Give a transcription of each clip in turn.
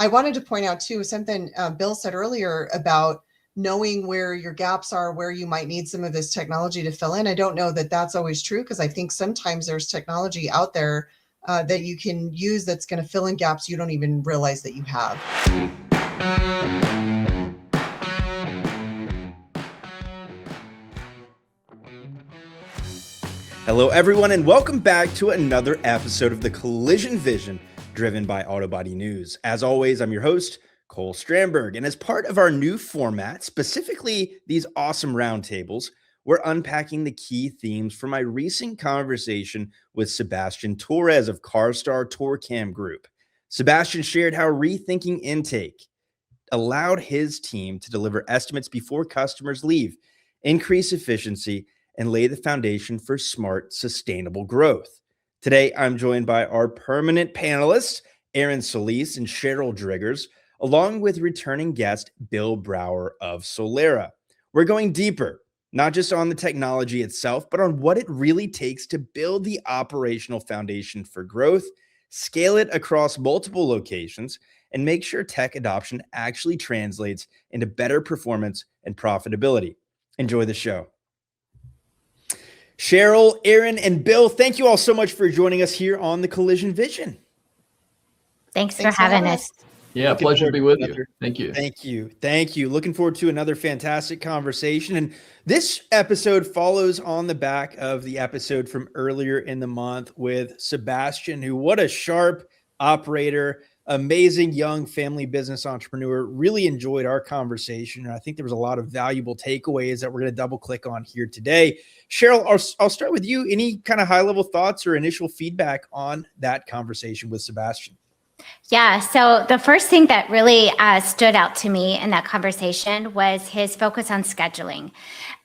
I wanted to point out too, something Bill said earlier about knowing where your gaps are, where you might need some of this technology to fill in. I don't know that that's always true, because I think sometimes there's technology out there that you can use that's going to fill in gaps you don't even realize that you have. Hello, everyone, and welcome back to another episode of the Collision Vision, driven by Autobody News. As always, I'm your host, Cole Strandberg, and as part of our new format, specifically these awesome roundtables, we're unpacking the key themes from my recent conversation with Sebastian Torres of CARSTAR Torcam Group. Sebastian shared how rethinking intake allowed his team to deliver estimates before customers leave, increase efficiency, and lay the foundation for smart, sustainable growth. Today, I'm joined by our permanent panelists, Erin, Solis, and Sheryl Driggers, along with returning guest, Bill Brower of Solera. We're going deeper, not just on the technology itself, but on what it really takes to build the operational foundation for growth, scale it across multiple locations, and make sure tech adoption actually translates into better performance and profitability. Enjoy the show. Sheryl, Erin, and Bill, thank you all so much for joining us here on the Collision Vision. Thanks for having us. Yeah, pleasure to be with you. Thank you. Thank you. Looking forward to another fantastic conversation. And this episode follows on the back of the episode from earlier in the month with Sebastian, who, what a sharp operator, amazing young family business entrepreneur. Really enjoyed our conversation. And I think there was a lot of valuable takeaways that we're going to double click on here today. Sheryl, I'll start with you. Any kind of high level thoughts or initial feedback on that conversation with Sebastian? Yeah, so the first thing that really stood out to me in that conversation was his focus on scheduling.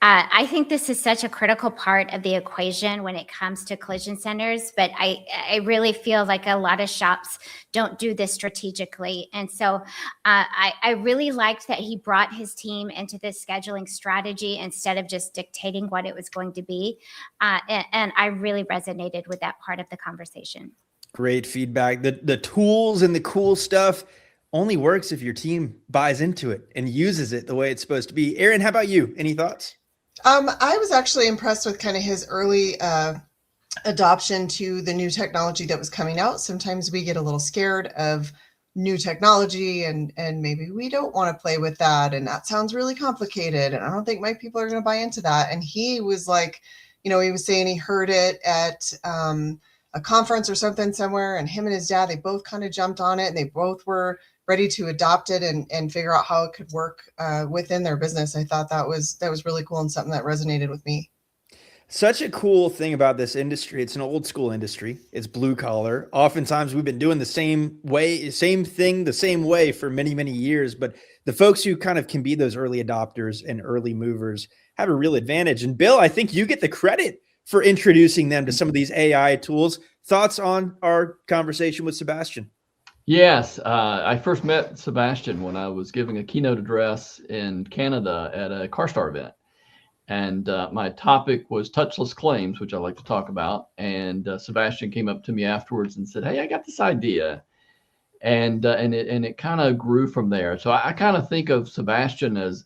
I think this is such a critical part of the equation when it comes to collision centers, but I really feel like a lot of shops don't do this strategically. And so I really liked that he brought his team into this scheduling strategy instead of just dictating what it was going to be. And I really resonated with that part of the conversation. Great feedback. The tools and the cool stuff only works if your team buys into it and uses it the way it's supposed to be. Erin, how about you? Any thoughts? I was actually impressed with kind of his early adoption to the new technology that was coming out. Sometimes we get a little scared of new technology and maybe we don't want to play with that. And that sounds really complicated. And I don't think my people are going to buy into that. And he was like, he was saying he heard it at a conference or something somewhere, and him and his dad, they both kind of jumped on it and they both were ready to adopt it and figure out how it could work within their business. I thought that was really cool and something that resonated with me. Such a cool thing about this industry. It's an old school industry. It's blue collar. Oftentimes we've been doing the same thing the same way for many, many years, but the folks who kind of can be those early adopters and early movers have a real advantage. And Bill, I think you get the credit for introducing them to some of these AI tools. Thoughts on our conversation with Sebastian? Yes, I first met Sebastian when I was giving a keynote address in Canada at a CARSTAR event. And my topic was touchless claims, which I like to talk about. And Sebastian came up to me afterwards and said, "Hey, I got this idea." And it kind of grew from there. So I kind of think of Sebastian as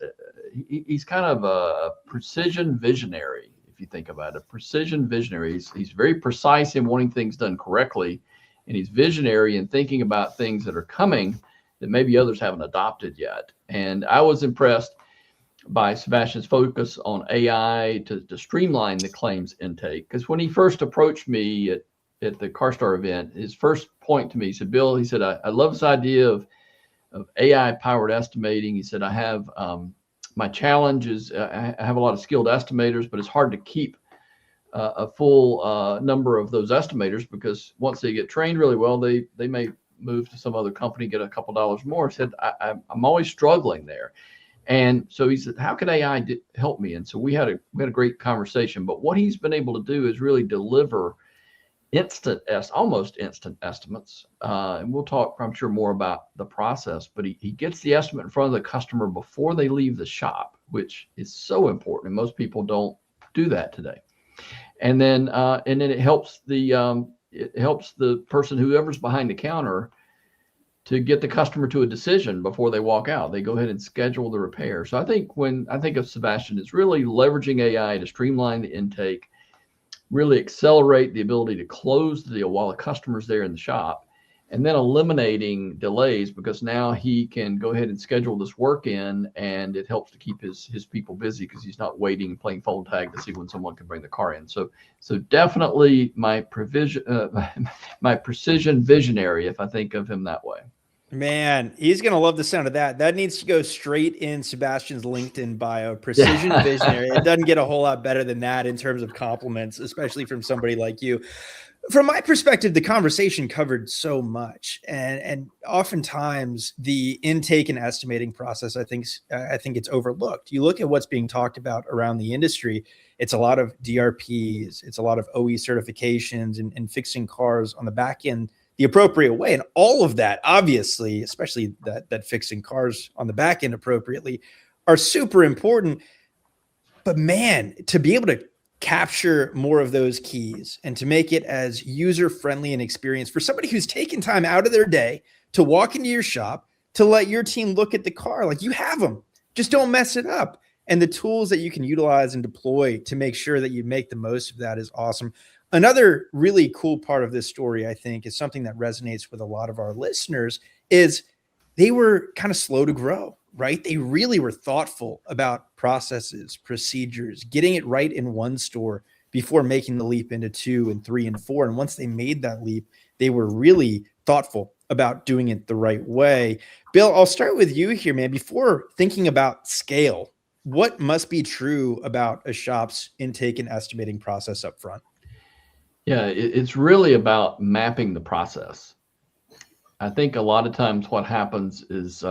he's kind of a precision visionary. You think about it, precision visionary. He's very precise in wanting things done correctly, and he's visionary in thinking about things that are coming that maybe others haven't adopted yet. And I was impressed by Sebastian's focus on AI to streamline the claims intake. Because when he first approached me at the CARSTAR event, his first point to me, he said, "Bill," he said, I love this idea of AI powered estimating. He said, "I have my challenge is I have a lot of skilled estimators, but it's hard to keep a full number of those estimators because once they get trained really well, they may move to some other company, get a couple dollars more." He said, I'm always struggling there. And so he said, "How can AI help me?" And so we had a great conversation. But what he's been able to do is really deliver almost instant estimates. And we'll talk, I'm sure, more about the process, but he gets the estimate in front of the customer before they leave the shop, which is so important. And most people don't do that today. And then it helps the person, whoever's behind the counter, to get the customer to a decision before they walk out. They go ahead and schedule the repair. So I think when I think of Sebastian, it's really leveraging AI to streamline the intake, really accelerate the ability to close the deal while the customer's there in the shop, and then eliminating delays, because now he can go ahead and schedule this work in, and it helps to keep his people busy because he's not waiting and playing phone tag to see when someone can bring the car in. So definitely my precision visionary, if I think of him that way. Man, he's going to love the sound of that. That needs to go straight in Sebastian's LinkedIn bio, precision visionary. It doesn't get a whole lot better than that in terms of compliments, especially from somebody like you. From my perspective, the conversation covered so much, and oftentimes the intake and estimating process, I think it's overlooked. You look at what's being talked about around the industry. It's a lot of DRPs. It's a lot of OE certifications and fixing cars on the back end the appropriate way. And all of that, obviously, especially that fixing cars on the back end appropriately, are super important. But man, to be able to capture more of those keys and to make it as user-friendly an experience for somebody who's taken time out of their day to walk into your shop, to let your team look at the car, like, you have them, just don't mess it up. And the tools that you can utilize and deploy to make sure that you make the most of that is awesome. Another really cool part of this story, I think, is something that resonates with a lot of our listeners, is they were kind of slow to grow, right? They really were thoughtful about processes, procedures, getting it right in one store before making the leap into 2 and 3 and 4. And once they made that leap, they were really thoughtful about doing it the right way. Bill, I'll start with you here, man. Before thinking about scale, what must be true about a shop's intake and estimating process up front? Yeah, it's really about mapping the process. I think a lot of times what happens is,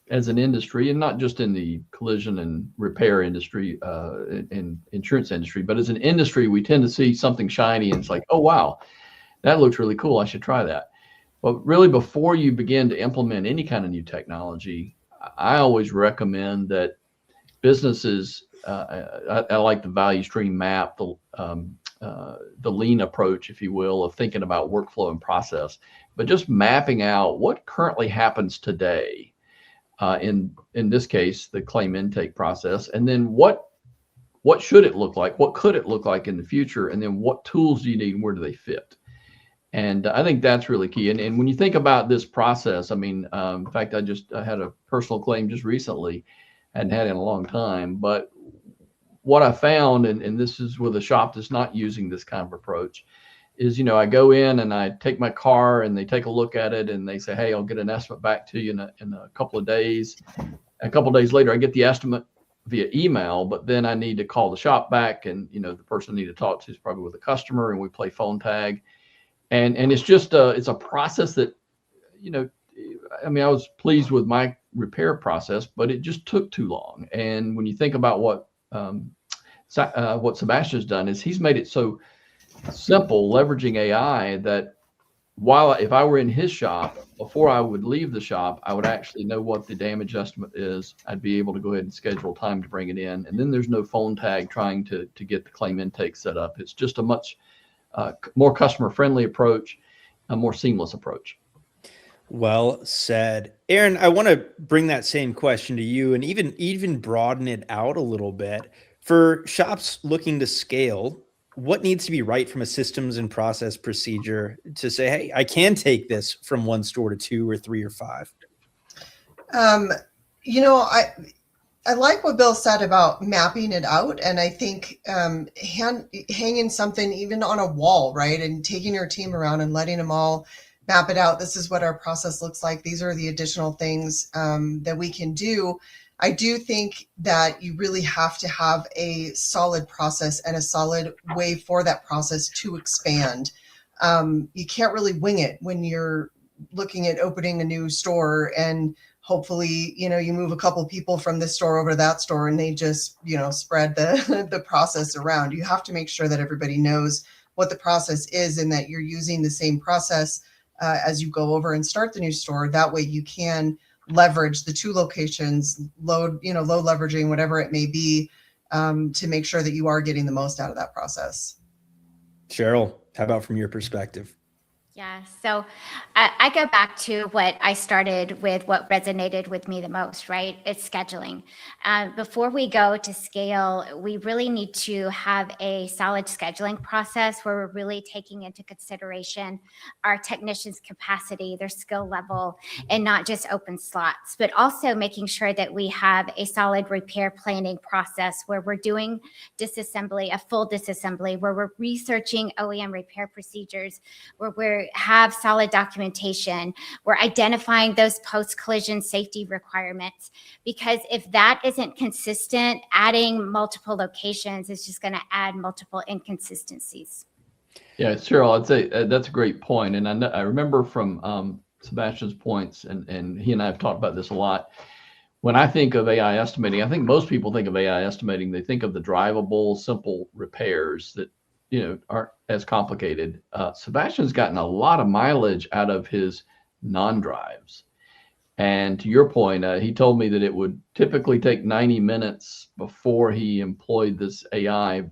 as an industry, and not just in the collision and repair industry, and insurance industry, but as an industry, we tend to see something shiny and it's like, oh, wow, that looks really cool, I should try that. But really, before you begin to implement any kind of new technology, I always recommend that businesses, I like the value stream map, the lean approach, if you will, of thinking about workflow and process, but just mapping out what currently happens today, in this case, the claim intake process, and then what should it look like? What could it look like in the future? And then what tools do you need and where do they fit? And I think that's really key. And when you think about this process, I mean, in fact, I had a personal claim just recently, hadn't had it in a long time, but what I found, and this is with a shop that's not using this kind of approach, is, I go in and I take my car and they take a look at it and they say, hey, I'll get an estimate back to you in a couple of days. A couple of days later, I get the estimate via email, but then I need to call the shop back, and, the person I need to talk to is probably with the customer, and we play phone tag. And it's just it's a process that, I mean, I was pleased with my repair process, but it just took too long. And when you think about what Sebastian's done, is he's made it so simple, leveraging AI, that if I were in his shop, before I would leave the shop, I would actually know what the damage estimate is. I'd be able to go ahead and schedule time to bring it in. And then there's no phone tag trying to get the claim intake set up. It's just a much more customer-friendly approach, a more seamless approach. Well said. Erin, I want to bring that same question to you and even broaden it out a little bit. For shops looking to scale, what needs to be right from a systems and process procedure to say, hey, I can take this from 1 store to 2 or 3 or 5? I like what Bill said about mapping it out. And I think hanging something even on a wall, right? And taking your team around and letting them all map it out. This is what our process looks like. These are the additional things that we can do. I do think that you really have to have a solid process and a solid way for that process to expand. You can't really wing it when you're looking at opening a new store, and hopefully, you move a couple people from this store over to that store and they just, spread the process around. You have to make sure that everybody knows what the process is and that you're using the same process as you go over and start the new store. That way you can leverage the 2 locations, load leveraging, whatever it may be, to make sure that you are getting the most out of that process. Sheryl, how about from your perspective? Yeah, so I go back to what I started with, what resonated with me the most, right? It's scheduling. Before we go to scale, we really need to have a solid scheduling process where we're really taking into consideration our technicians' capacity, their skill level, and not just open slots, but also making sure that we have a solid repair planning process where we're doing disassembly, a full disassembly, where we're researching OEM repair procedures, where we have solid documentation, we're identifying those post-collision safety requirements. Because if that isn't consistent, adding multiple locations is just going to add multiple inconsistencies. Yeah, Sheryl, I'd say that's a great point. And I remember from Sebastian's points, and he and I have talked about this a lot. When I think of AI estimating, I think most people think of AI estimating, they think of the drivable, simple repairs that aren't as complicated. Sebastian's gotten a lot of mileage out of his non-drives. And to your point, he told me that it would typically take 90 minutes before he employed this AI,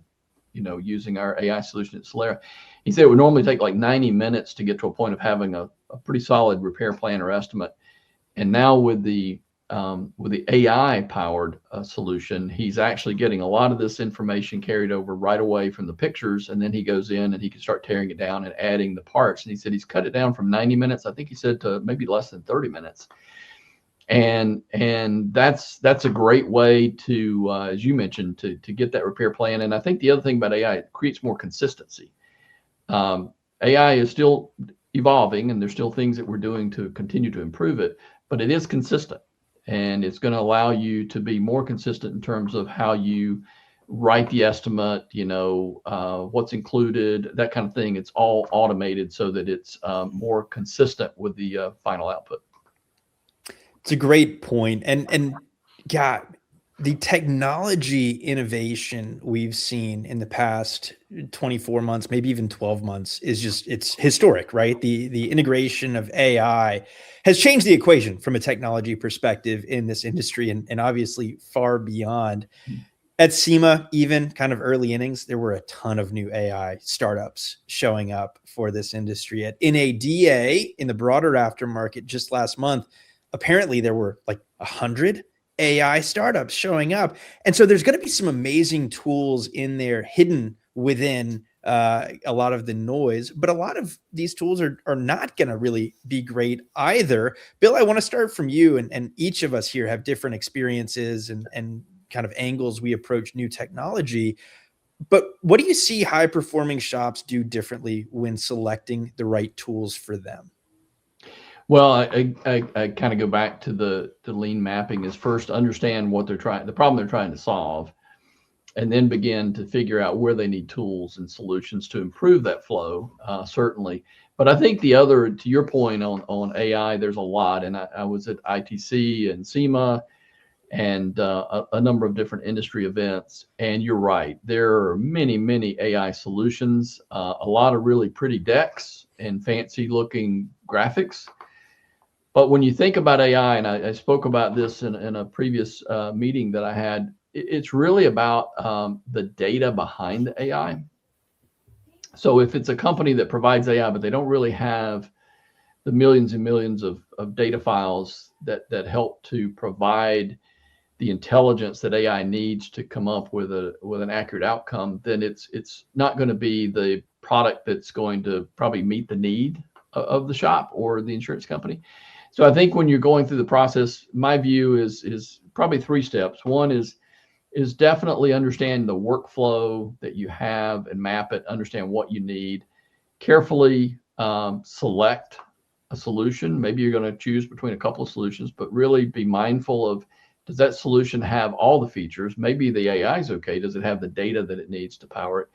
using our AI solution at Solera. He said it would normally take like 90 minutes to get to a point of having a pretty solid repair plan or estimate. And now with the AI powered solution, he's actually getting a lot of this information carried over right away from the pictures. And then he goes in and he can start tearing it down and adding the parts. And he said he's cut it down from 90 minutes, I think he said, to maybe less than 30 minutes. And that's a great way to, as you mentioned, to get that repair plan. And I think the other thing about AI, it creates more consistency. AI is still evolving, and there's still things that we're doing to continue to improve it, but it is consistent. And it's going to allow you to be more consistent in terms of how you write the estimate, what's included, that kind of thing. It's all automated so that it's more consistent with the final output. It's a great point. And yeah, the technology innovation we've seen in the past 24 months, maybe even 12 months it's historic, right? The integration of AI has changed the equation from a technology perspective in this industry and obviously far beyond. At SEMA, even kind of early innings, there were a ton of new AI startups showing up for this industry. At NADA, in the broader aftermarket just last month, apparently there were like 100 AI startups showing up. And so there's going to be some amazing tools in there hidden within a lot of the noise, but a lot of these tools are not going to really be great either. Bill, I want to start from you, and each of us here have different experiences and kind of angles we approach new technology. But what do you see high performing shops do differently when selecting the right tools for them? Well, I kind of go back to the lean mapping is first understand what the problem they're trying to solve, and then begin to figure out where they need tools and solutions to improve that flow, certainly. But I think the other, to your point on AI, there's a lot. And I was at ITC and SEMA and a number of different industry events. And you're right, there are many, many AI solutions, a lot of really pretty decks and fancy looking graphics. But when you think about AI, and I spoke about this in a previous meeting that I had, it's really about the data behind the AI. So if it's a company that provides AI, but they don't really have the millions and millions of data files that help to provide the intelligence that AI needs to come up with an accurate outcome, then it's not going to be the product that's going to probably meet the need of the shop or the insurance company. So I think when you're going through the process, my view is probably 3 steps. One is definitely understand the workflow that you have and map it, understand what you need, carefully select a solution. Maybe you're going to choose between a couple of solutions, but really be mindful of, does that solution have all the features? Maybe the AI is okay. Does it have the data that it needs to power it?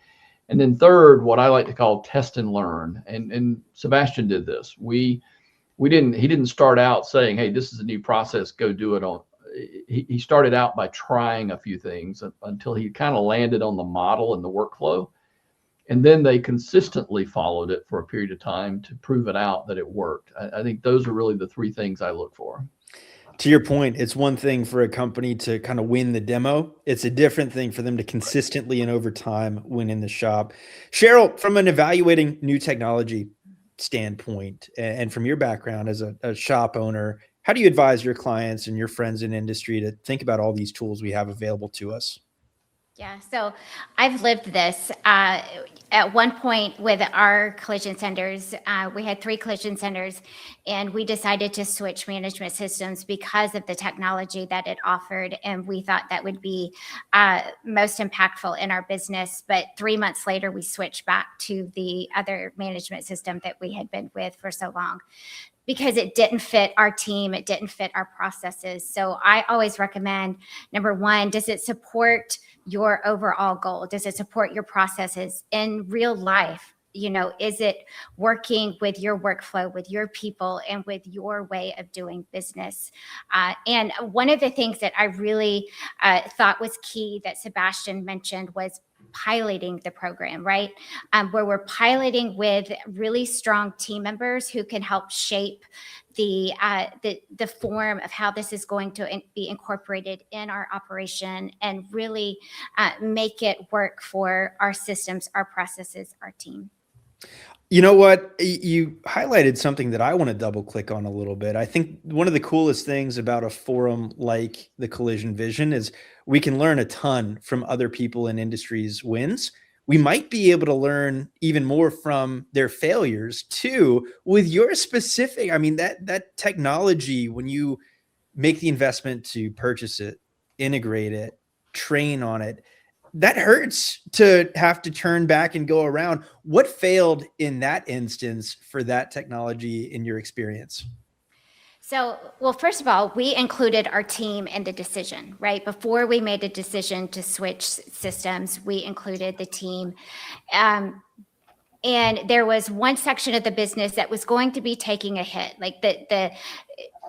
And then third, what I like to call test and learn. And Sebastian did this. He didn't start out saying, hey, this is a new process, go do it on. He started out by trying a few things until he kind of landed on the model and the workflow. And then they consistently followed it for a period of time to prove it out that it worked. I think those are really the 3 things I look for. To your point, it's one thing for a company to kind of win the demo. It's a different thing for them to consistently and over time win in the shop. Sheryl, from an evaluating new technology standpoint and from your background as a shop owner, how do you advise your clients and your friends in industry to think about all these tools we have available to us? Yeah, so I've lived this. At one point with our collision centers, we had 3 collision centers, and we decided to switch management systems because of the technology that it offered, and we thought that would be most impactful in our business. But 3 months later, we switched back to the other management system that we had been with for so long, because it didn't fit our team, it didn't fit our processes. So I always recommend, number one, does it support your overall goal? Does it support your processes in real life? You know, is it working with your workflow, with your people, and with your way of doing business? And one of the things that I really thought was key that Sebastian mentioned was piloting the program, right? Where we're piloting with really strong team members who can help shape the form of how this is going to be incorporated in our operation, and really make it work for our systems, our processes, our team. You know what? You highlighted something that I want to double click on a little bit. I think one of the coolest things about a forum like the Collision Vision is we can learn a ton from other people in industry's wins. We might be able to learn even more from their failures too, with your specific, I mean, that technology, when you make the investment to purchase it, integrate it, train on it, that hurts to have to turn back and go around. What failed in that instance for that technology in your experience? So, well, first of all, we included our team in the decision, right? Before we made a decision to switch systems, we included the team. And there was one section of the business that was going to be taking a hit. Like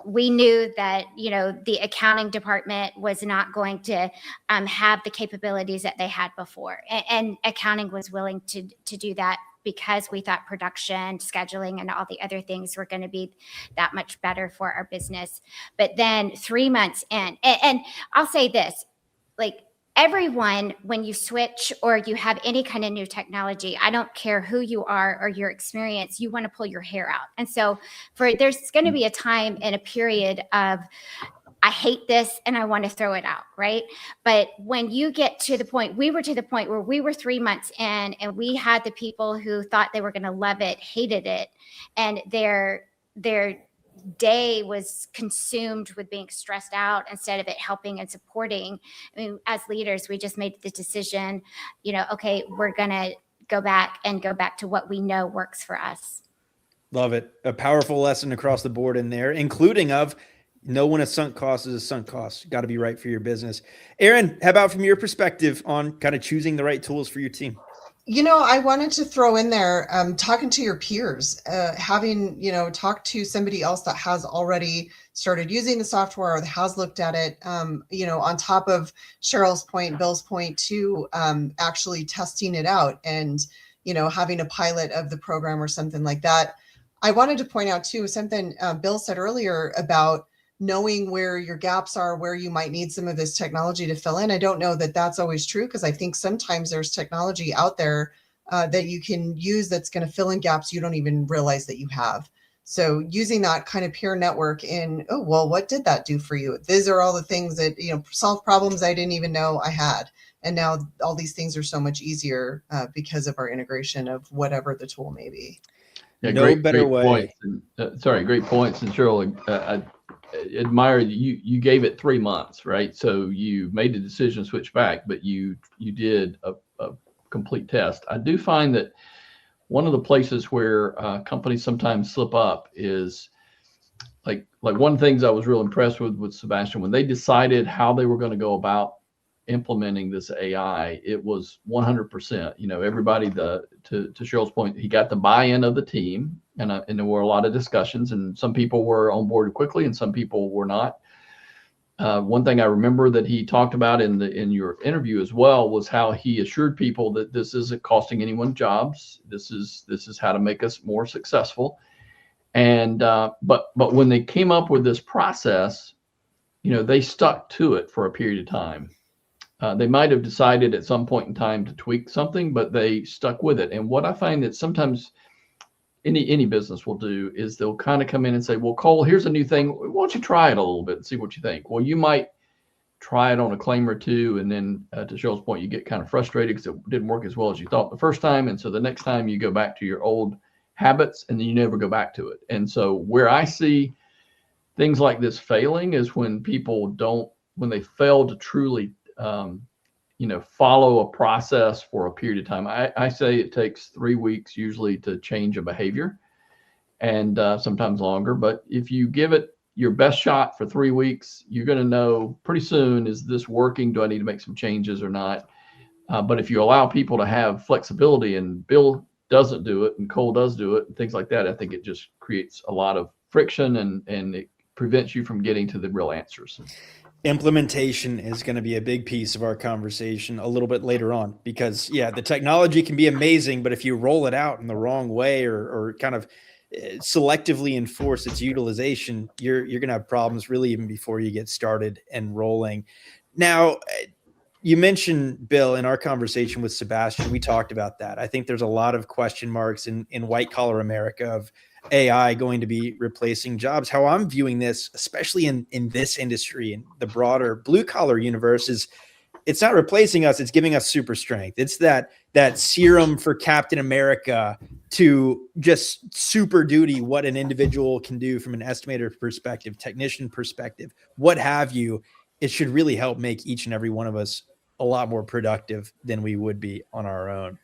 we knew that, you know, the accounting department was not going to have the capabilities that they had before. And accounting was willing to do that, because we thought production, scheduling, and all the other things were going to be that much better for our business. But then 3 months in, and I'll say this, like, everyone, when you switch or you have any kind of new technology, I don't care who you are or your experience, you want to pull your hair out. And so there's going to be a time and a period of, I hate this and I want to throw it out, right? But when you get to the point, we were to the point where we were 3 months in, and we had the people who thought they were going to love it, hated it, and their day was consumed with being stressed out instead of it helping and supporting. I mean, as leaders, we just made the decision, you know, okay, we're going to go back to what we know works for us. Love it. A powerful lesson across the board in there, including of know when a sunk cost is a sunk cost. Got to be right for your business. Erin, how about from your perspective on kind of choosing the right tools for your team? You know, I wanted to throw in there, talking to your peers, having, you know, talk to somebody else that has already started using the software or has looked at it, you know, on top of Sheryl's point, Bill's point too, actually testing it out and, you know, having a pilot of the program or something like that. I wanted to point out too, something Bill said earlier about knowing where your gaps are, where you might need some of this technology to fill in. I don't know that that's always true, because I think sometimes there's technology out there that you can use that's going to fill in gaps you don't even realize that you have. So using that kind of peer network in, oh, well, what did that do for you? These are all the things that, you know, solve problems I didn't even know I had. And now all these things are so much easier because of our integration of whatever the tool may be. Yeah, great way. Points. And, great points. And Sheryl, I admire you gave it 3 months, right? So you made the decision to switch back, but you did a complete test. I do find that one of the places where companies sometimes slip up is like one of the things I was real impressed with Sebastian, when they decided how they were going to go about implementing this AI, it was 100%. You know, everybody, to Sheryl's point, he got the buy-in of the team, and there were a lot of discussions, and some people were on board quickly and some people were not. One thing I remember that he talked about in your interview as well was how he assured people that this isn't costing anyone jobs. This is how to make us more successful. And but when they came up with this process, you know, they stuck to it for a period of time. They might have decided at some point in time to tweak something, but they stuck with it. And what I find that sometimes any business will do is they'll kind of come in and say, well, Cole, here's a new thing. Why don't you try it a little bit and see what you think? Well, you might try it on a claim or two, and then to Cheryl's point, you get kind of frustrated because it didn't work as well as you thought the first time. And so the next time you go back to your old habits, and then you never go back to it. And so where I see things like this failing is when when they fail to truly follow a process for a period of time. I say it takes 3 weeks usually to change a behavior, and sometimes longer. But if you give it your best shot for 3 weeks, you're going to know pretty soon, is this working? Do I need to make some changes or not? But if you allow people to have flexibility, and Bill doesn't do it and Cole does do it and things like that, I think it just creates a lot of friction, and it prevents you from getting to the real answers. Implementation is going to be a big piece of our conversation a little bit later on, because the technology can be amazing, but if you roll it out in the wrong way or kind of selectively enforce its utilization, you're going to have problems really even before you get started and rolling. Now, you mentioned, Bill, in our conversation with Sebastian, we talked about that. I think there's a lot of question marks in white collar America of AI going to be replacing jobs. How I'm viewing this, especially in this industry and the broader blue collar universe, is it's not replacing us. It's giving us super strength. It's that serum for Captain America to just super duty what an individual can do from an estimator perspective, technician perspective, what have you. It should really help make each and every one of us a lot more productive than we would be on our own.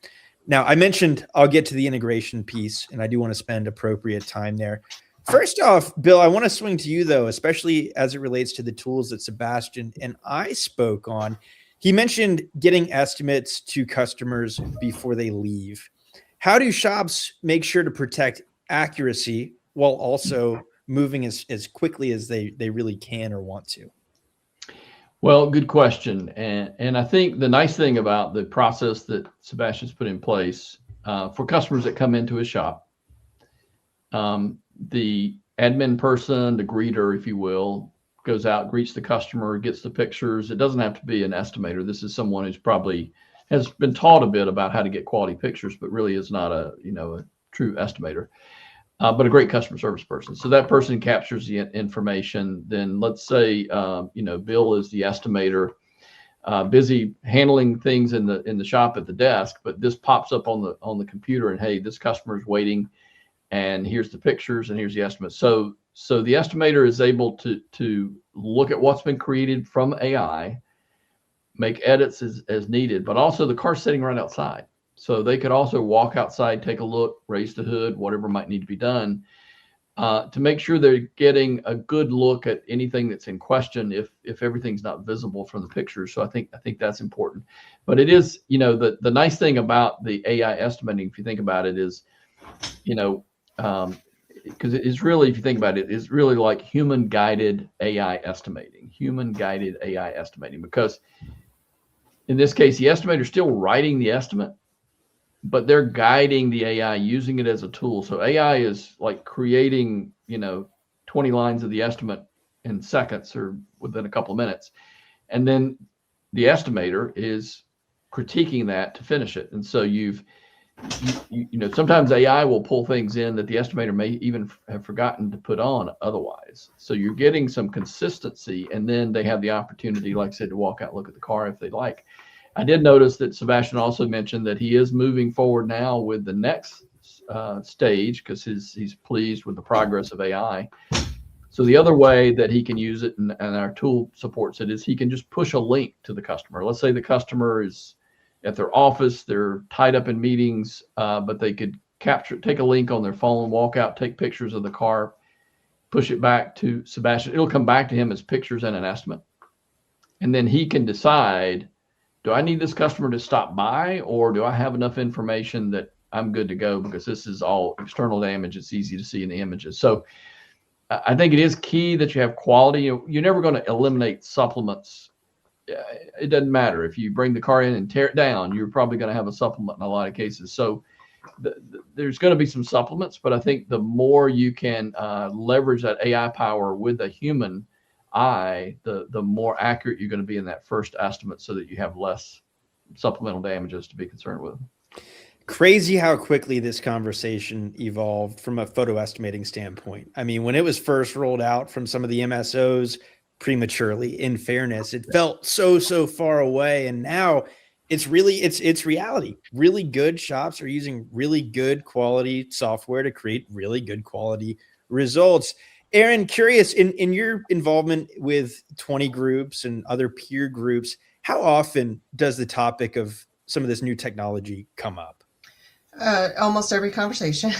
Now, I mentioned I'll get to the integration piece, and I do want to spend appropriate time there. First off, Bill, I want to swing to you, though, especially as it relates to the tools that Sebastian and I spoke on. He mentioned getting estimates to customers before they leave. How do shops make sure to protect accuracy while also moving as quickly as they really can or want to? Well, good question. And I think the nice thing about the process that Sebastian's put in place for customers that come into his shop, the admin person, the greeter, if you will, goes out, greets the customer, gets the pictures. It doesn't have to be an estimator. This is someone who's probably has been taught a bit about how to get quality pictures, but really is not a true estimator. But a great customer service person. So that person captures the information. Then let's say, Bill is the estimator, busy handling things in the shop at the desk, but this pops up on the computer, and hey, this customer is waiting, and here's the pictures and here's the estimate. So the estimator is able to look at what's been created from AI, make edits as needed, but also the car's sitting right outside. So they could also walk outside, take a look, raise the hood, whatever might need to be done to make sure they're getting a good look at anything that's in question if everything's not visible from the pictures. So I think that's important. But it is, the nice thing about the AI estimating, if you think about it, is, because it's really, if you think about it, it's really like human guided AI estimating, because in this case, the estimator is still writing the estimate, but they're guiding the AI, using it as a tool. So AI is like creating, 20 lines of the estimate in seconds or within a couple of minutes. And then the estimator is critiquing that to finish it. And so sometimes AI will pull things in that the estimator may even have forgotten to put on otherwise. So you're getting some consistency, and then they have the opportunity, like I said, to walk out and look at the car if they'd like. I did notice that Sebastian also mentioned that he is moving forward now with the next stage, because he's pleased with the progress of AI. So the other way that he can use it, and our tool supports it, is he can just push a link to the customer. Let's say the customer is at their office, they're tied up in meetings, but they could take a link on their phone, walk out, take pictures of the car, push it back to Sebastian. It'll come back to him as pictures and an estimate. And then he can decide, do I need this customer to stop by, or do I have enough information that I'm good to go, because this is all external damage. It's easy to see in the images. So I think it is key that you have quality. You're never going to eliminate supplements. It doesn't matter. If you bring the car in and tear it down, you're probably going to have a supplement in a lot of cases. So there's going to be some supplements, but I think the more you can leverage that AI power with a human eye, the more accurate you're going to be in that first estimate, so that you have less supplemental damages to be concerned with. Crazy how quickly this conversation evolved from a photo estimating standpoint. I mean, when it was first rolled out from some of the MSOs prematurely, in fairness, it felt so far away. And now it's reality. Really good shops are using really good quality software to create really good quality results. Erin, curious, in your involvement with 20 groups and other peer groups, how often does the topic of some of this new technology come up? Almost every conversation.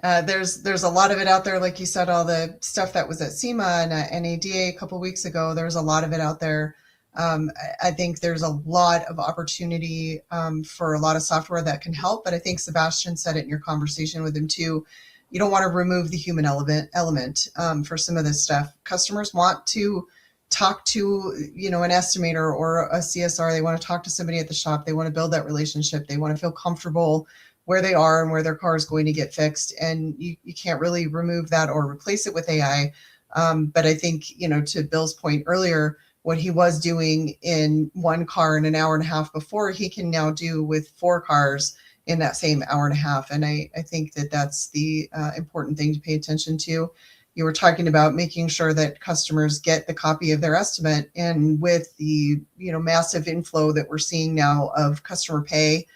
There's a lot of it out there, like you said, all the stuff that was at SEMA and at NADA a couple of weeks ago. There's a lot of it out there. I think there's a lot of opportunity for a lot of software that can help, but I think Sebastian said it in your conversation with him too. You don't want to remove the human element for some of this stuff. Customers want to talk to, an estimator or a CSR. They want to talk to somebody at the shop. They want to build that relationship. They want to feel comfortable where they are and where their car is going to get fixed. And you can't really remove that or replace it with AI. But I think, to Bill's point earlier, what he was doing in one car in an hour and a half before, he can now do with 4 cars in that same hour and a half. And I think that that's the important thing to pay attention to. You were talking about making sure that customers get the copy of their estimate, and with the massive inflow that we're seeing now of customer pay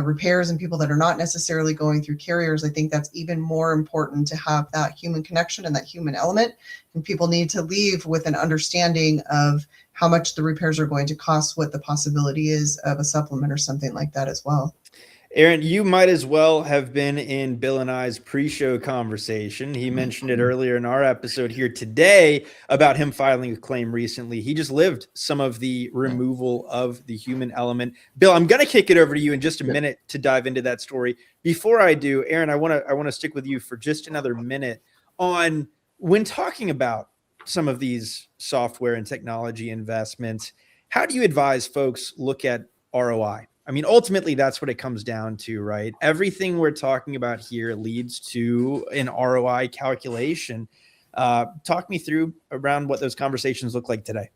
repairs and people that are not necessarily going through carriers, I think that's even more important to have that human connection and that human element. And people need to leave with an understanding of how much the repairs are going to cost, what the possibility is of a supplement or something like that as well. Erin, you might as well have been in Bill and I's pre-show conversation. He mentioned it earlier in our episode here today about him filing a claim recently. He just lived some of the removal of the human element. Bill, I'm going to kick it over to you in just a minute to dive into that story. Before I do, Erin, I want to stick with you for just another minute on when talking about some of these software and technology investments. How do you advise folks look at ROI? I mean, ultimately, that's what it comes down to, right? Everything we're talking about here leads to an ROI calculation. Talk me through around what those conversations look like today.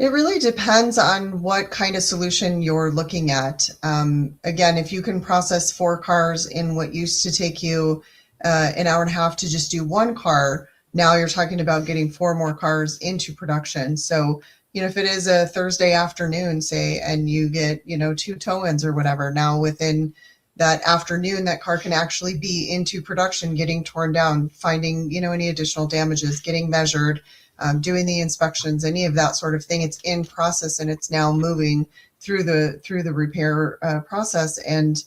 It really depends on what kind of solution you're looking at. Again, if you can process 4 cars in what used to take you an hour and a half to just do 1 car, now you're talking about getting 4 more cars into production. So if it is a Thursday afternoon, say, and you get, 2 tow-ins or whatever, now within that afternoon, that car can actually be into production, getting torn down, finding, any additional damages, getting measured, doing the inspections, any of that sort of thing. It's in process and it's now moving through the repair process. And,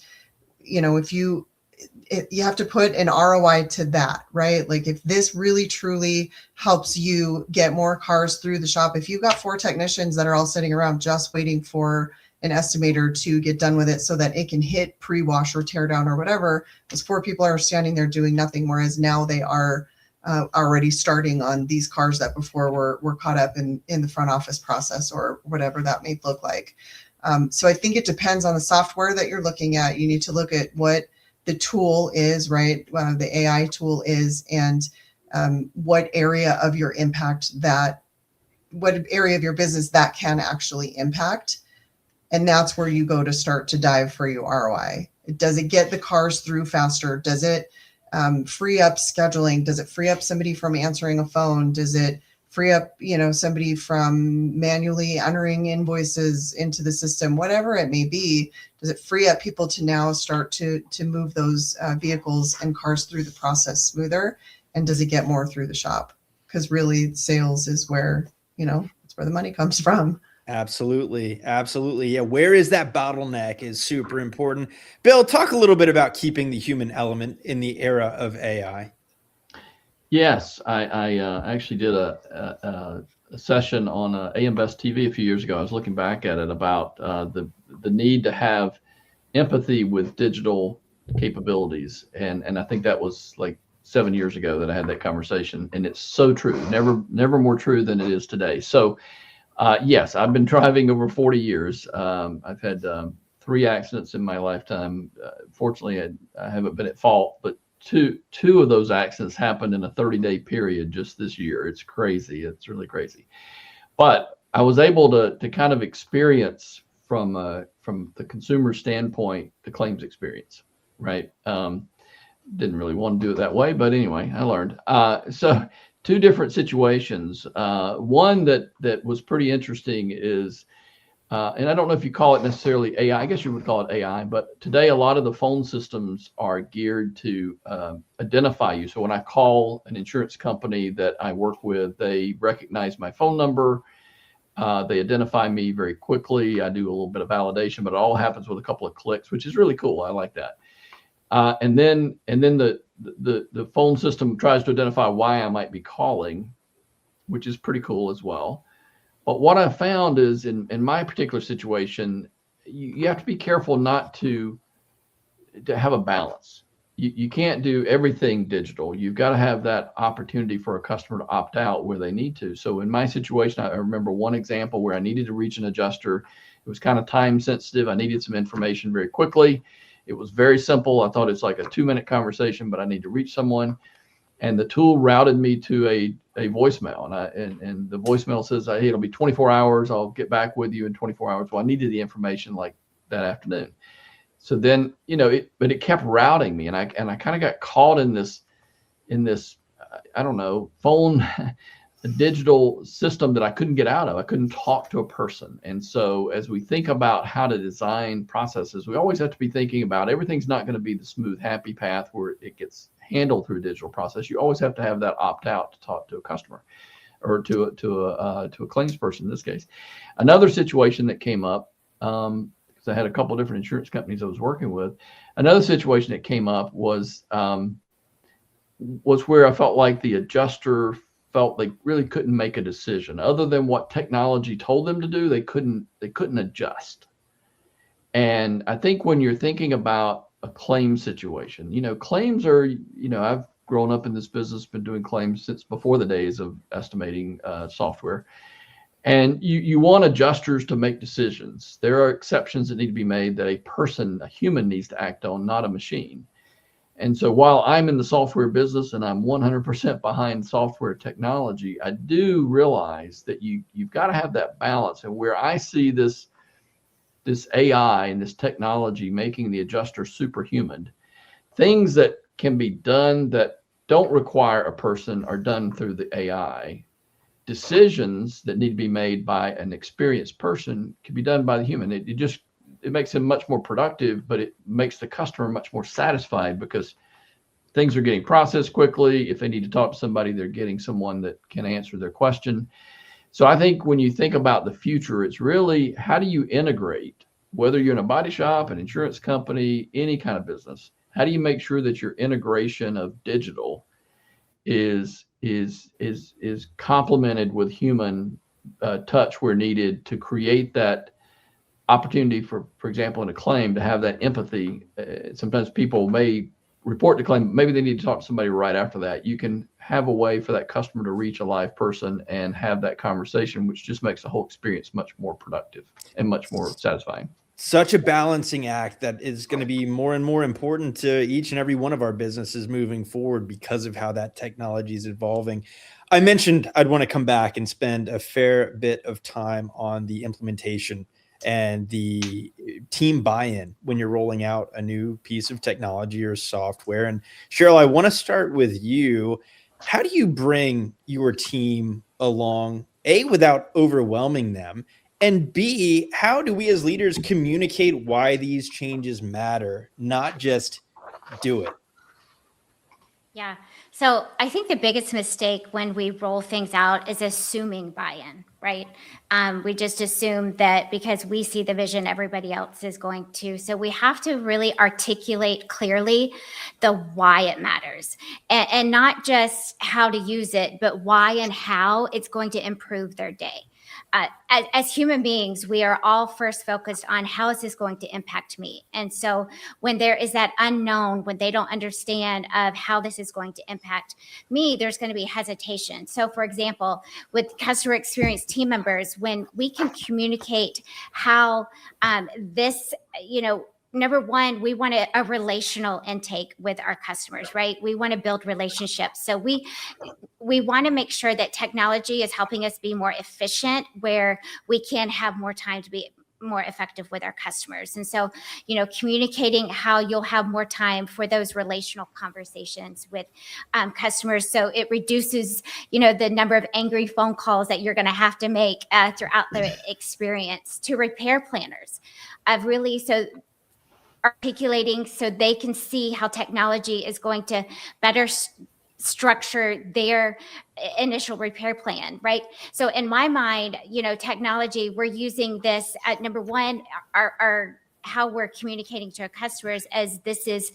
if you have to put an ROI to that, right? Like if this really truly helps you get more cars through the shop, if you've got 4 technicians that are all sitting around just waiting for an estimator to get done with it so that it can hit pre-wash or tear down or whatever, those 4 people are standing there doing nothing, whereas now they are already starting on these cars that before were caught up in the front office process or whatever that may look like. So I think it depends on the software that you're looking at. You need to look at what the tool is, right? The AI tool is, and what area of your area of your business that can actually impact. And that's where you go to start to dive for your ROI. Does it get the cars through faster? Does it free up scheduling? Does it free up somebody from answering a phone? Does it free up, somebody from manually entering invoices into the system, whatever it may be? Does it free up people to now start to move those vehicles and cars through the process smoother? And does it get more through the shop? Because really sales is where, that's where the money comes from. Absolutely. Absolutely. Yeah. Where is that bottleneck is super important. Bill, talk a little bit about keeping the human element in the era of AI. Yes, I actually did a session on AM Best TV a few years ago. I was looking back at it about the need to have empathy with digital capabilities, and I think that was like 7 years ago that I had that conversation, and it's so true. Never more true than it is today. So yes, I've been driving over 40 years. I've had 3 accidents in my lifetime. Fortunately, I haven't been at fault, but two of those accidents happened in a 30-day period just this year. It's crazy. It's really crazy. But I was able to kind of experience from the consumer standpoint, the claims experience, right? Didn't really want to do it that way, but anyway, I learned. So two different situations. One that was pretty interesting is, and I don't know if you call it necessarily AI. I guess you would call it AI, but today a lot of the phone systems are geared to identify you. So when I call an insurance company that I work with, they recognize my phone number. They identify me very quickly. I do a little bit of validation, but it all happens with a couple of clicks, which is really cool. I like that. And then the phone system tries to identify why I might be calling, which is pretty cool as well. But what I found is in my particular situation, you have to be careful not to have a balance. You can't do everything digital. You've got to have that opportunity for a customer to opt out where they need to. So in my situation, I remember one example where I needed to reach an adjuster. It was kind of time sensitive. I needed some information very quickly. It was very simple. I thought it's like a 2-minute conversation, but I need to reach someone. And the tool routed me to a voicemail. And the voicemail says, hey, it'll be 24 hours. I'll get back with you in 24 hours. Well, I needed the information like that afternoon. So then, but it kept routing me. And I kind of got caught in this, I don't know, phone, a digital system that I couldn't get out of. I couldn't talk to a person. And so as we think about how to design processes, we always have to be thinking about everything's not going to be the smooth, happy path where it gets handled through a digital process. You always have to have that opt out to talk to a customer or to a claims person in this case. Another situation that came up, because I had a couple of different insurance companies I was working with. Another situation that came up was where I felt like the adjuster felt they really couldn't make a decision other than what technology told them to do. They couldn't adjust. And I think when you're thinking about a claim situation, claims are, I've grown up in this business, been doing claims since before the days of estimating software. And you want adjusters to make decisions. There are exceptions that need to be made that a human needs to act on, not a machine. And so while I'm in the software business and I'm 100% behind software technology, I do realize that you've got to have that balance. And where I see this AI and this technology making the adjuster superhuman, things that can be done that don't require a person are done through the AI. Decisions that need to be made by an experienced person can be done by the human. It makes him much more productive, but it makes the customer much more satisfied because things are getting processed quickly. If they need to talk to somebody, they're getting someone that can answer their question. So I think when you think about the future, it's really how do you integrate, whether you're in a body shop, an insurance company, any kind of business, how do you make sure that your integration of digital is complemented with human touch where needed to create that opportunity for example, in a claim to have that empathy. Sometimes people may report the claim, maybe they need to talk to somebody right after that. You can have a way for that customer to reach a live person and have that conversation, which just makes the whole experience much more productive and much more satisfying. Such a balancing act that is going to be more and more important to each and every one of our businesses moving forward because of how that technology is evolving. I mentioned I'd want to come back and spend a fair bit of time on the implementation and the team buy-in when you're rolling out a new piece of technology or software. And Sheryl, I want to start with you. How do you bring your team along, A, without overwhelming them, and B, how do we as leaders communicate why these changes matter, not just do it? Yeah. So I think the biggest mistake when we roll things out is assuming buy-in, right? We just assume that because we see the vision, everybody else is going to. So we have to really articulate clearly the why it matters and not just how to use it, but why and how it's going to improve their day. As human beings, we are all first focused on how is this going to impact me? And so when there is that unknown, when they don't understand of how this is going to impact me, there's going to be hesitation. So for example, with customer experience team members, when we can communicate how this, number one, we want a relational intake with our customers, right? We want to build relationships. So we want to make sure that technology is helping us be more efficient, where we can have more time to be more effective with our customers. And so, communicating how you'll have more time for those relational conversations with customers. So it reduces, the number of angry phone calls that you're going to have to make throughout the experience. To repair planners, so articulating so they can see how technology is going to better structure their initial repair plan, right? So in my mind, technology, we're using this at number one, our how we're communicating to our customers as this is,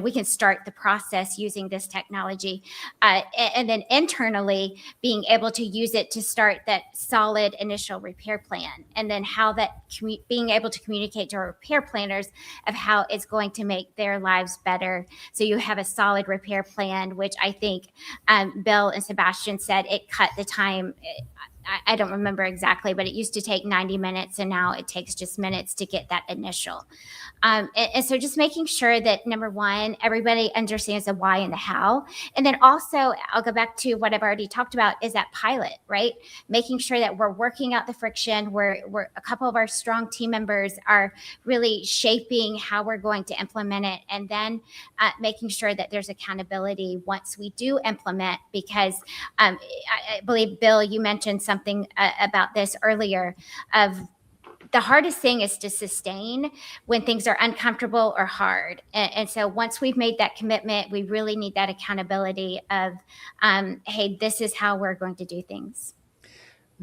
we can start the process using this technology. And then internally being able to use it to start that solid initial repair plan. And then how that being able to communicate to our repair planners of how it's going to make their lives better. So you have a solid repair plan, which I think Bill and Sebastian said it cut the time. I don't remember exactly, but it used to take 90 minutes and now it takes just minutes to get that initial. And so just making sure that, number one, everybody understands the why and the how. And then also, I'll go back to what I've already talked about, is that pilot, right? Making sure that we're working out the friction, we're a couple of our strong team members are really shaping how we're going to implement it. And then making sure that there's accountability once we do implement, because I believe, Bill, you mentioned something about this earlier of the hardest thing is to sustain when things are uncomfortable or hard. And so once we've made that commitment, we really need that accountability of, hey, this is how we're going to do things.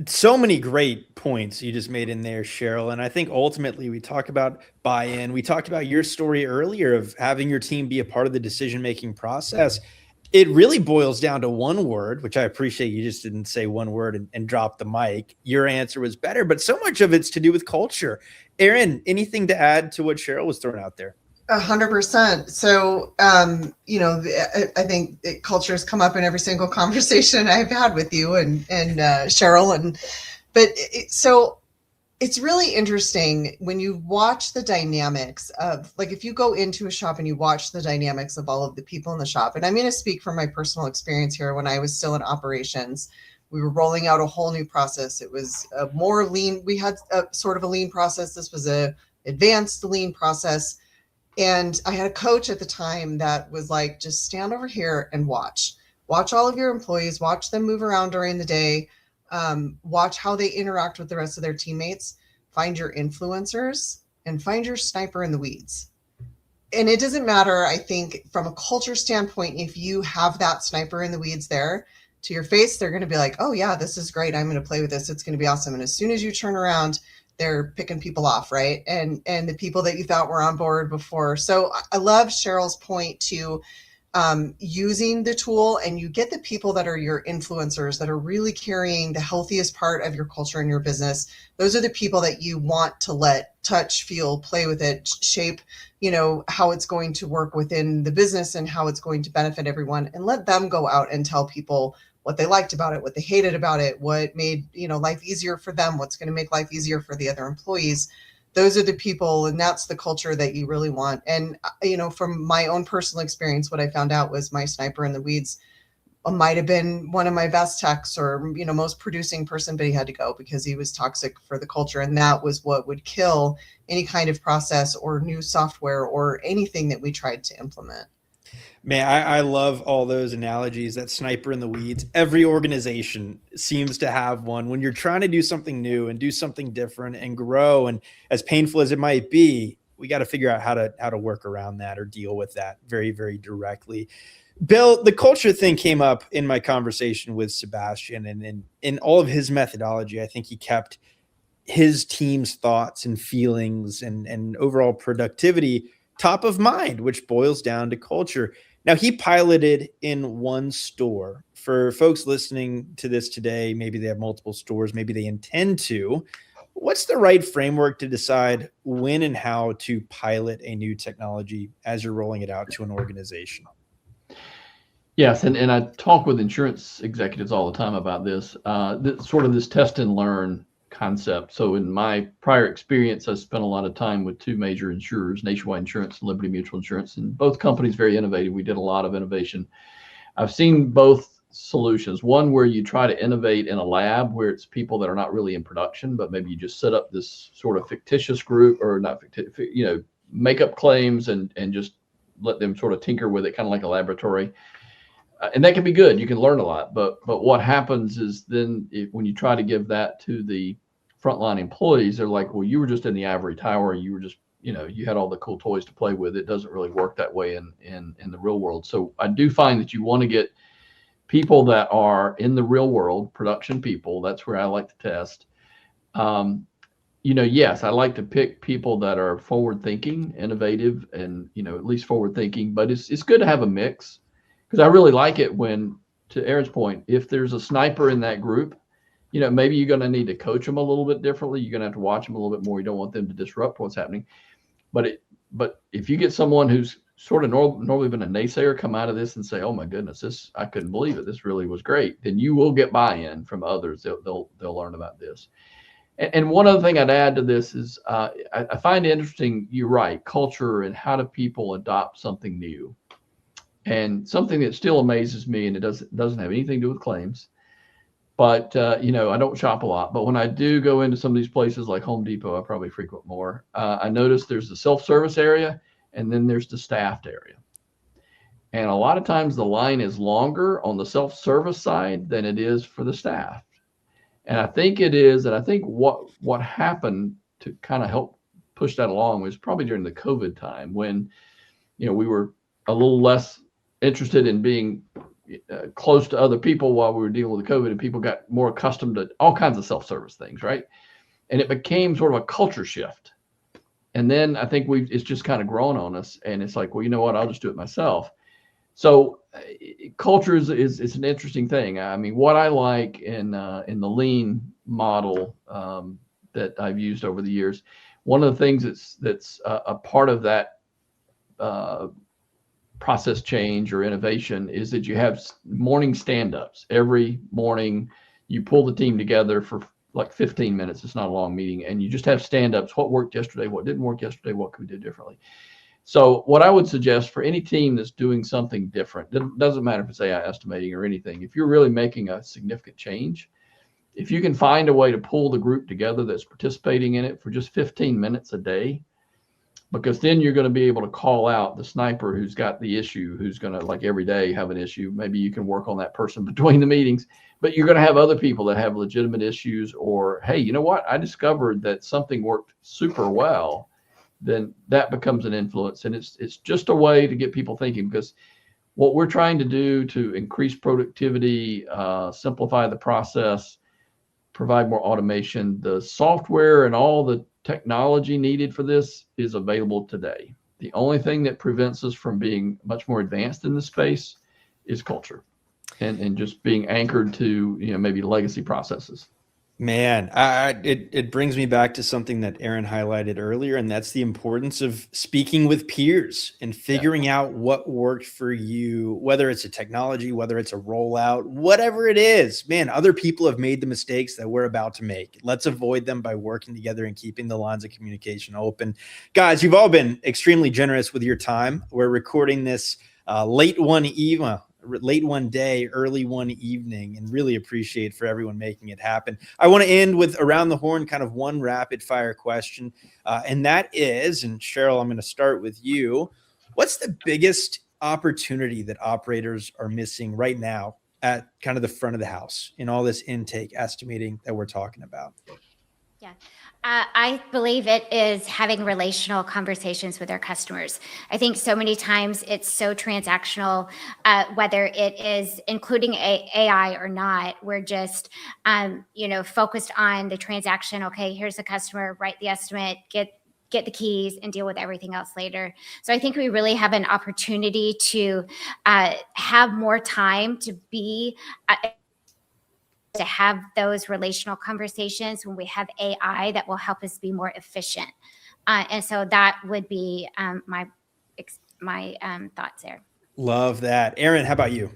So many great points you just made in there, Sheryl. And I think ultimately we talk about buy-in. We talked about your story earlier of having your team be a part of the decision-making process. It really boils down to one word, which I appreciate you just didn't say one word and drop the mic. Your answer was better, but so much of it's to do with culture. Erin, anything to add to what Sheryl was throwing out there? 100%. So, I think culture has come up in every single conversation I've had with you and Sheryl. So it's really interesting when you watch the dynamics of, like, if you go into a shop and you watch the dynamics of all of the people in the shop, and I'm going to speak from my personal experience here. When I was still in operations, we were rolling out a whole new process. It was a more lean. We had a sort of a lean process. This was a advanced lean process. And I had a coach at the time that was like, just stand over here and watch all of your employees, watch them move around during the day. Watch how they interact with the rest of their teammates, find your influencers, and find your sniper in the weeds. And it doesn't matter, I think, from a culture standpoint, if you have that sniper in the weeds there to your face, they're going to be like, oh yeah, this is great. I'm going to play with this. It's going to be awesome. And as soon as you turn around, they're picking people off, right? And the people that you thought were on board before. So I love Sheryl's point to using the tool, and you get the people that are your influencers that are really carrying the healthiest part of your culture and your business. Those are the people that you want to let touch, feel, play with it, shape, how it's going to work within the business and how it's going to benefit everyone, and let them go out and tell people what they liked about it, what they hated about it, what made, life easier for them, what's going to make life easier for the other employees. Those are the people, and that's the culture that you really want. And, from my own personal experience, what I found out was my sniper in the weeds might have been one of my best techs or, most producing person, but he had to go because he was toxic for the culture. And that was what would kill any kind of process or new software or anything that we tried to implement. Man, I love all those analogies, that sniper in the weeds. Every organization seems to have one when you're trying to do something new and do something different and grow. And as painful as it might be, we got to figure out how to work around that or deal with that very, very directly. Bill, the culture thing came up in my conversation with Sebastian, and in all of his methodology, I think he kept his team's thoughts and feelings and overall productivity top of mind, which boils down to culture. Now, he piloted in one store. For folks listening to this today, maybe they have multiple stores, maybe they intend to. What's the right framework to decide when and how to pilot a new technology as you're rolling it out to an organization? Yes, and I talk with insurance executives all the time about this, sort of this test and learn concept. So in my prior experience, I spent a lot of time with two major insurers, Nationwide Insurance and Liberty Mutual Insurance, and both companies very innovative. We did a lot of innovation. I've seen both solutions. One where you try to innovate in a lab where it's people that are not really in production, but maybe you just set up this sort of fictitious group, or not fictitious, make up claims and just let them sort of tinker with it, kind of like a laboratory. And that can be good. You can learn a lot. But what happens is then when you try to give that to the frontline employees, they're like, well, you were just in the ivory tower. You were just, you had all the cool toys to play with. It doesn't really work that way in the real world. So I do find that you want to get people that are in the real world, production people. That's where I like to test. Yes, I like to pick people that are forward thinking, innovative, and, at least forward thinking, but it's good to have a mix, because I really like it when, to Erin's point, if there's a sniper in that group, maybe you're going to need to coach them a little bit differently. You're going to have to watch them a little bit more. You don't want them to disrupt what's happening. But if you get someone who's sort of normally been a naysayer come out of this and say, oh my goodness, I couldn't believe it, this really was great, then you will get buy-in from others. They'll learn about this. And one other thing I'd add to this is I find it interesting, you're right, culture and how do people adopt something new. And something that still amazes me, and it doesn't have anything to do with claims, but I don't shop a lot, but when I do go into some of these places like Home Depot, I probably frequent more, I notice there's the self-service area, and then there's the staffed area. And a lot of times the line is longer on the self-service side than it is for the staff. And I think it is, and I think what happened to kind of help push that along was probably during the COVID time when, we were a little less interested in being close to other people while we were dealing with the COVID, and people got more accustomed to all kinds of self-service things, right? And it became sort of a culture shift. And then I think it's just kind of grown on us, and it's like, well, you know what, I'll just do it myself. So culture is an interesting thing. I mean, what I like in the lean model that I've used over the years, one of the things that's a part of that process change or innovation is that you have morning stand-ups. Every morning you pull the team together for like 15 minutes. It's not a long meeting, and you just have stand-ups. What worked yesterday? What didn't work yesterday? What could we do differently? So what I would suggest for any team that's doing something different, it doesn't matter if it's AI estimating or anything, if you're really making a significant change, if you can find a way to pull the group together that's participating in it for just 15 minutes a day, because then you're going to be able to call out the sniper who's got the issue, who's going to, like, every day have an issue. Maybe you can work on that person between the meetings, but you're going to have other people that have legitimate issues, or, hey, you know what? I discovered that something worked super well. Then that becomes an influence. And it's just a way to get people thinking, because what we're trying to do to increase productivity, simplify the process, provide more automation, the software and all the technology needed for this is available today. The only thing that prevents us from being much more advanced in this space is culture and just being anchored to, maybe legacy processes. Man, it brings me back to something that Erin highlighted earlier, and that's the importance of speaking with peers and figuring out what worked for you, whether it's a technology, whether it's a rollout, whatever it is. Man, other people have made the mistakes that we're about to make. Let's avoid them by working together and keeping the lines of communication open. Guys, you've all been extremely generous with your time. We're recording this late one day, early one evening, and really appreciate for everyone making it happen. I want to end with around the horn, kind of one rapid fire question. And that is, and Sheryl, I'm going to start with you. What's the biggest opportunity that operators are missing right now at kind of the front of the house in all this intake estimating that we're talking about? Yeah. I believe it is having relational conversations with our customers. I think so many times it's so transactional, whether it is including AI or not. We're just, focused on the transaction. Okay, here's the customer, write the estimate, get the keys, and deal with everything else later. So I think we really have an opportunity to have more time to be to have those relational conversations when we have AI that will help us be more efficient. And so that would be my thoughts there. Love that. Erin, how about you?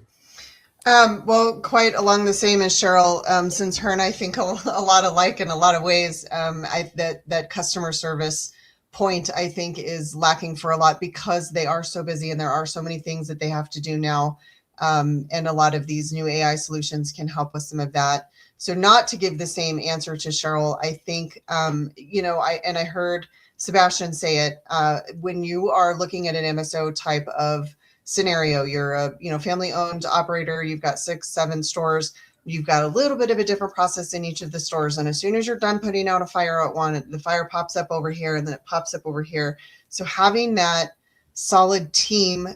Well, quite along the same as Sheryl, since her and I think a lot alike in a lot of ways, that customer service point, I think, is lacking for a lot because they are so busy and there are so many things that they have to do now And a lot of these new AI solutions can help with some of that. So not to give the same answer to Sheryl, I think, I heard Sebastian say it, when you are looking at an MSO type of scenario, you're a family owned operator, you've got 6, 7 stores, you've got a little bit of a different process in each of the stores. And as soon as you're done putting out a fire at one, the fire pops up over here and then it pops up over here. So having that solid team,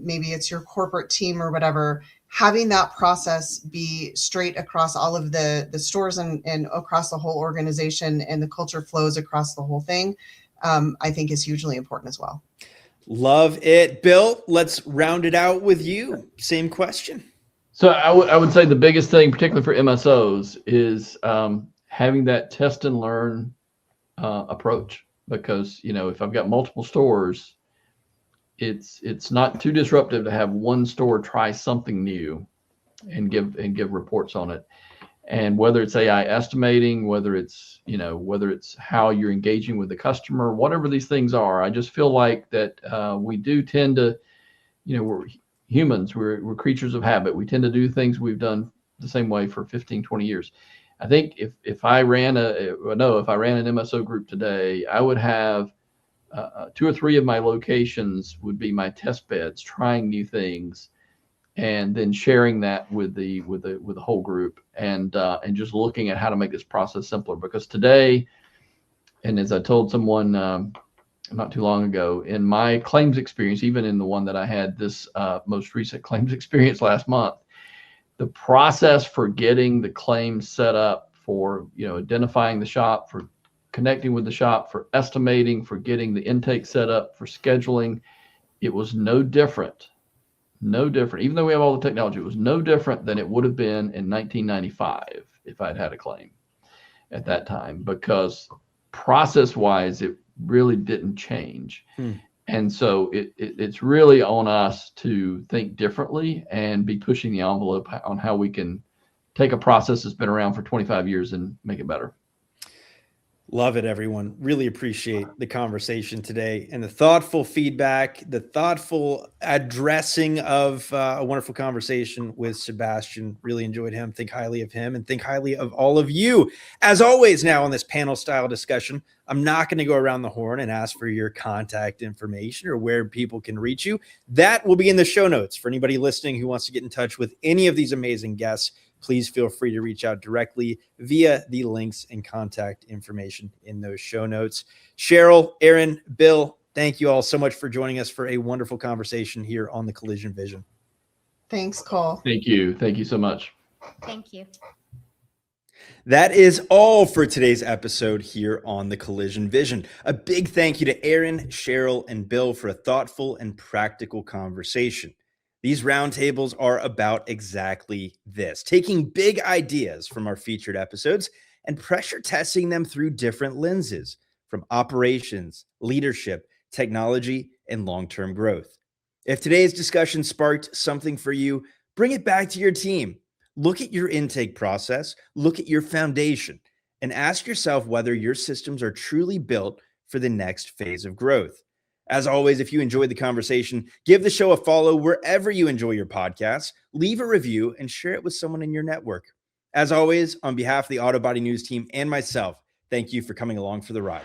maybe it's your corporate team or whatever, having that process be straight across all of the stores and across the whole organization, and the culture flows across the whole thing, I think is hugely important as well. Love it. Bill, let's round it out with you. Same question. So I would say the biggest thing, particularly for MSOs, is having that test and learn approach. Because, if I've got multiple stores, it's not too disruptive to have one store try something new and give reports on it. And whether it's AI estimating, whether it's how you're engaging with the customer, whatever these things are, I just feel like that we do tend to, we're humans, we're creatures of habit. We tend to do things we've done the same way for 15, 20 years. I think if I ran an MSO group today, I would have 2 or 3 of my locations would be my test beds, trying new things, and then sharing that with the whole group, and just looking at how to make this process simpler. Because today, and as I told someone not too long ago, in my claims experience, even in the one that I had this most recent claims experience last month, the process for getting the claims set up, for identifying the shop, for connecting with the shop, for estimating, for getting the intake set up, for scheduling, it was no different. Even though we have all the technology, it was no different than it would have been in 1995 if I'd had a claim at that time, because process-wise, it really didn't change. And so it's really on us to think differently and be pushing the envelope on how we can take a process that's been around for 25 years and make it better. Love it, everyone. Really appreciate the conversation today and the thoughtful feedback, the thoughtful addressing of a wonderful conversation with Sebastian. Really enjoyed him. Think highly of him and think highly of all of you. As always, now on this panel style discussion, I'm not going to go around the horn and ask for your contact information or where people can reach you. That will be in the show notes for anybody listening who wants to get in touch with any of these amazing guests. Please feel free to reach out directly via the links and contact information in those show notes. Sheryl, Erin, Bill, thank you all so much for joining us for a wonderful conversation here on the Collision Vision. Thanks, Cole. Thank you. Thank you so much. Thank you. That is all for today's episode here on the Collision Vision. A big thank you to Erin, Sheryl, and Bill for a thoughtful and practical conversation. These roundtables are about exactly this, taking big ideas from our featured episodes and pressure testing them through different lenses, from operations, leadership, technology, and long-term growth. If today's discussion sparked something for you, bring it back to your team. Look at your intake process, look at your foundation, and ask yourself whether your systems are truly built for the next phase of growth. As always, if you enjoyed the conversation, give the show a follow wherever you enjoy your podcasts, leave a review, and share it with someone in your network. As always, on behalf of the Autobody News team and myself, thank you for coming along for the ride.